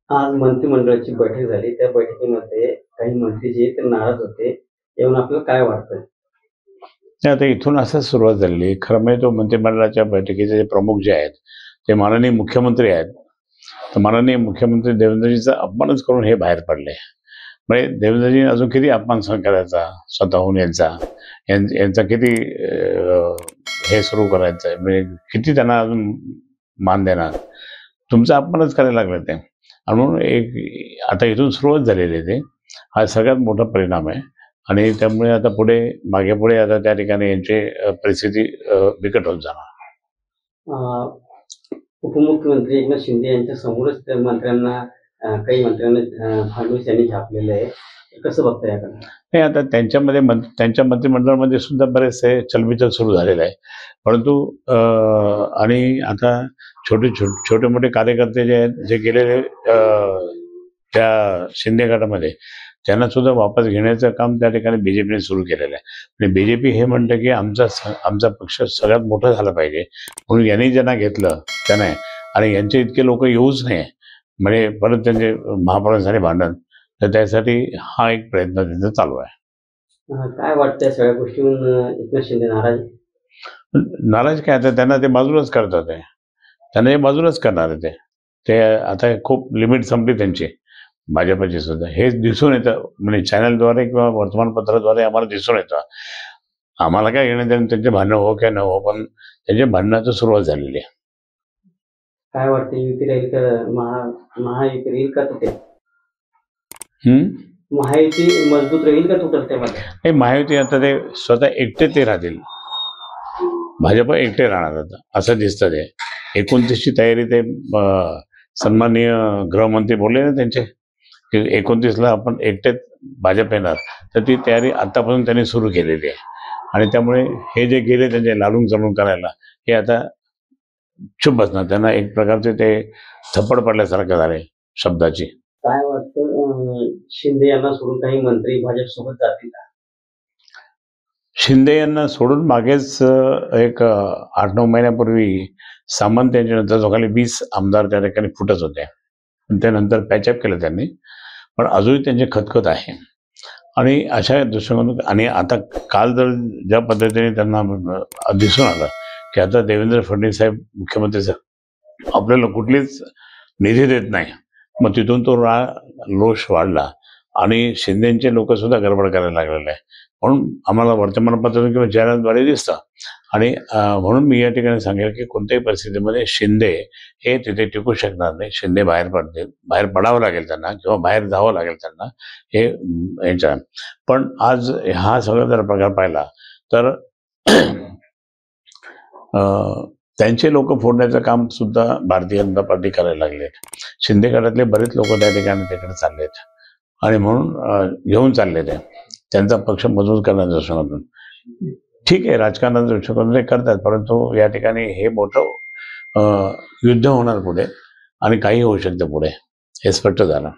आज मंत्रिमंडळाची बैठक झाली. त्या बैठकीमध्ये काही मंत्री जे आहेत ते नाराज होते. यावरून आपल्याला काय वाटतं? नाही, आता इथून असं सुरुवात झालेली आहे. खरं म्हणजे तो मंत्रिमंडळाच्या बैठकीचे जे प्रमुख जे आहेत ते माननीय मुख्यमंत्री आहेत. तर माननीय मुख्यमंत्री देवेंद्रजीचा अपमानच करून हे बाहेर पडले. म्हणजे देवेंद्रजी अजून किती अपमान सहन करायचा स्वतःहून यांचा किती हे सुरू करायचं आहे, म्हणजे किती त्यांना अजून मान देणार. तुमचा अपमानच करायला लागले ते. आणि म्हणून एक आता इथून सुरुवात झालेली आहे ते. हा सगळ्यात मोठा परिणाम आहे. आणि त्यामुळे आता मागे पुढे आता त्या ठिकाणी यांची परिस्थिती बिकट होत जाणार. उपमुख्यमंत्री एकनाथ शिंदे यांच्या समोरच त्या मंत्र्यांना काही मंत्र्यांना फडणवीस यांनी झापलेलं आहे. कसं बघता याकडे? नाही, आता त्यांच्या मंत्रिमंडळामध्ये सुद्धा बरेचसे चलबिचल सुरू झालेलं आहे. परंतु आणि आता छोटे मोठे कार्यकर्ते जे आहेत, जे गेलेले त्या शिंदे गटामध्ये, त्यांना सुद्धा वापस घेण्याचं काम त्या ठिकाणी बीजेपीने सुरू केलेलं आहे. आणि बीजेपी हे म्हणतं की आमचा पक्ष सगळ्यात मोठा झाला पाहिजे, म्हणून यांनी ज्यांना घेतलं त्याने, आणि यांचे इतके लोक येऊच नाही, म्हणजे परत त्यांचे महापौरांसाठी भांडण, तर त्यासाठी हा एक प्रयत्न त्यांचा चालू आहे. काय वाटतं या सगळ्या गोष्टीहून एकनाथ शिंदे नाराज? नाराज काय, आता त्यांना ते बाजूलाच करतात आहे. त्यांना हे बाजूलाच करणार आहे ते आता खूप लिमिट संपली त्यांची, भाजपची सुद्धा. हे दिसून येतं, म्हणजे चॅनलद्वारे किंवा वर्तमानपत्राद्वारे आम्हाला दिसून येतं. आम्हाला काय घेणं देणं त्यांचे भांडणं हो किंवा न हो, पण त्यांच्या भांडणाची सुरुवात झालेली आहे. काय वाटतं, युती राहील का? महायुती राहील का तुटेल? महायुती मजबूत राहील का तुटेल त्यामध्ये? हे महायुती आता ते स्वतः एकटे ते राहतील. भाजप एकटे राहणार आता असं दिसतं. ते 29ची तयारी ते सन्माननीय गृहमंत्री बोलले ना त्यांचे, की 29ला आपण एकटेच भाजप येणार, तर ती तयारी आतापासून त्यांनी सुरू केलेली आहे. आणि त्यामुळे हे जे गेले त्यांचे लालून चढून करायला, हे आता चुप बसणार. त्यांना एक प्रकारचे ते थप्पड पडल्यासारखं झाले शब्दाची. काय वाटतं, शिंदे यांना सोडून काही मंत्री भाजप सोबत जातील का? शिंदे यांना सोडून मागेच एक 8-9 महिन्यापूर्वी सामंत यांच्या नेतृत्वाखाली 20 आमदार त्या ठिकाणी फुटत होते. त्यानंतर पॅचअप केलं त्यांनी, पण अजूनही त्यांचे खतखत आहे. आणि अशा दृष्टिकोनातून, आणि आता काल जर ज्या पद्धतीने त्यांना दिसून आलं की आता देवेंद्र फडणवीस साहेब मुख्यमंत्री साहेब आपल्याला कुठलीच निधी देत नाही, मग तिथून तो रोष वाढला आणि शिंदेचे लोक सुद्धा गडबड करायला लागलेले आहे. म्हणून आम्हाला वर्तमानपत्रातून किंवा चॅनलद्वारे दिसतं. आणि म्हणून मी या ठिकाणी सांगेल की कोणत्याही परिस्थितीमध्ये शिंदे हे तिथे टिकू शकणार नाही. शिंदे बाहेर पडावं लागेल त्यांना, किंवा बाहेर जावं लागेल त्यांना, हे यांच्या. पण आज हा सगळा जर प्रकार पाहिला तर त्यांचे लोक फोडण्याचं काम सुद्धा भारतीय जनता पार्टी करायला लागलेत. शिंदे गटातले बरेच लोक त्या ठिकाणी तिकडे चाललेत, आणि म्हणून घेऊन चालले त्यांचा पक्ष मजबूत करण्याच्या दृष्टिकोनातून. ठीक आहे, राजकारणाच्या दृष्टिकोनातून ते करतात, परंतु या ठिकाणी हे मोठं युद्ध होणार पुढे, आणि काही होऊ शकतं पुढे, हे स्पष्ट झालं.